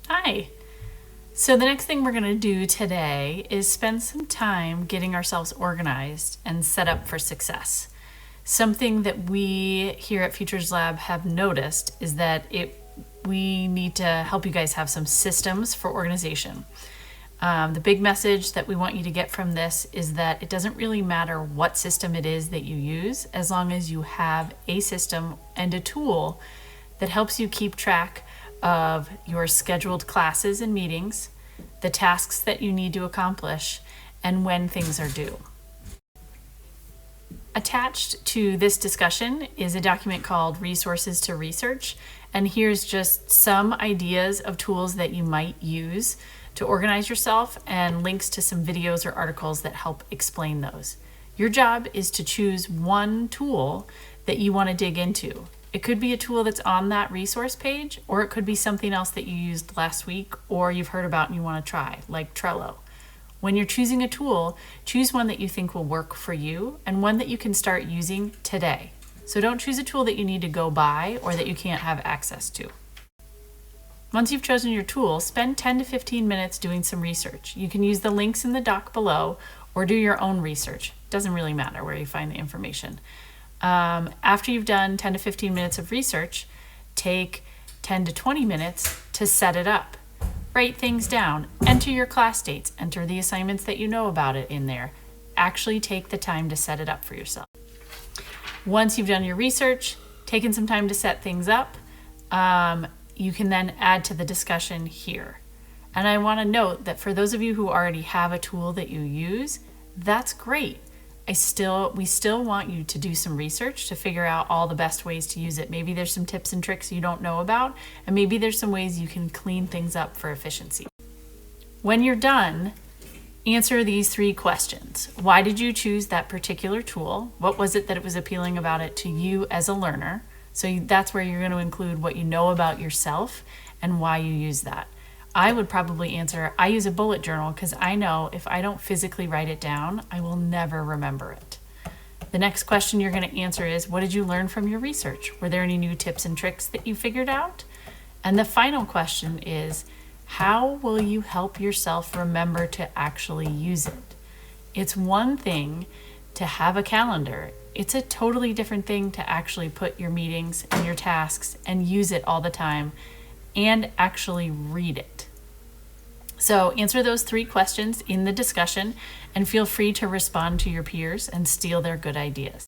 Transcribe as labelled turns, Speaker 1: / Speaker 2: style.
Speaker 1: Hi. So the next thing we're going to do today is spend some time getting ourselves organized and set up for success. Something that we here at Futures Lab have noticed is that we need to help you guys have some systems for organization. The big message that we want you to get from this is that it doesn't really matter what system it is that you use, as long as you have a system and a tool that helps you keep track of your scheduled classes and meetings, the tasks that you need to accomplish, and when things are due. Attached to this discussion is a document called Resources to Research, and here's just some ideas of tools that you might use to organize yourself and links to some videos or articles that help explain those. Your job is to choose one tool that you want to dig into. It could be a tool that's on that resource page, or it could be something else that you used last week or you've heard about and you want to try, like Trello. When you're choosing a tool, choose one that you think will work for you and one that you can start using today. So don't choose a tool that you need to go buy or that you can't have access to. Once you've chosen your tool, spend 10 to 15 minutes doing some research. You can use the links in the doc below or do your own research. It doesn't really matter where you find the information. After you've done 10 to 15 minutes of research, take 10 to 20 minutes to set it up. Write things down, enter your class dates, enter the assignments that you know about it in there. Actually take the time to set it up for yourself. Once you've done your research, taken some time to set things up, you can then add to the discussion here. And I want to note that for those of you who already have a tool that you use, that's great. We still want you to do some research to figure out all the best ways to use it. Maybe there's some tips and tricks you don't know about, and maybe there's some ways you can clean things up for efficiency. When you're done, answer these 3 questions. Why did you choose that particular tool? What was it that it was appealing about it to you as a learner? So that's where you're going to include what you know about yourself and why you use that. I would probably answer, I use a bullet journal because I know if I don't physically write it down, I will never remember it. The next question you're going to answer is, what did you learn from your research? Were there any new tips and tricks that you figured out? And the final question is, how will you help yourself remember to actually use it? It's one thing to have a calendar. It's a totally different thing to actually put your meetings and your tasks and use it all the time and actually read it. So answer those 3 questions in the discussion and feel free to respond to your peers and steal their good ideas.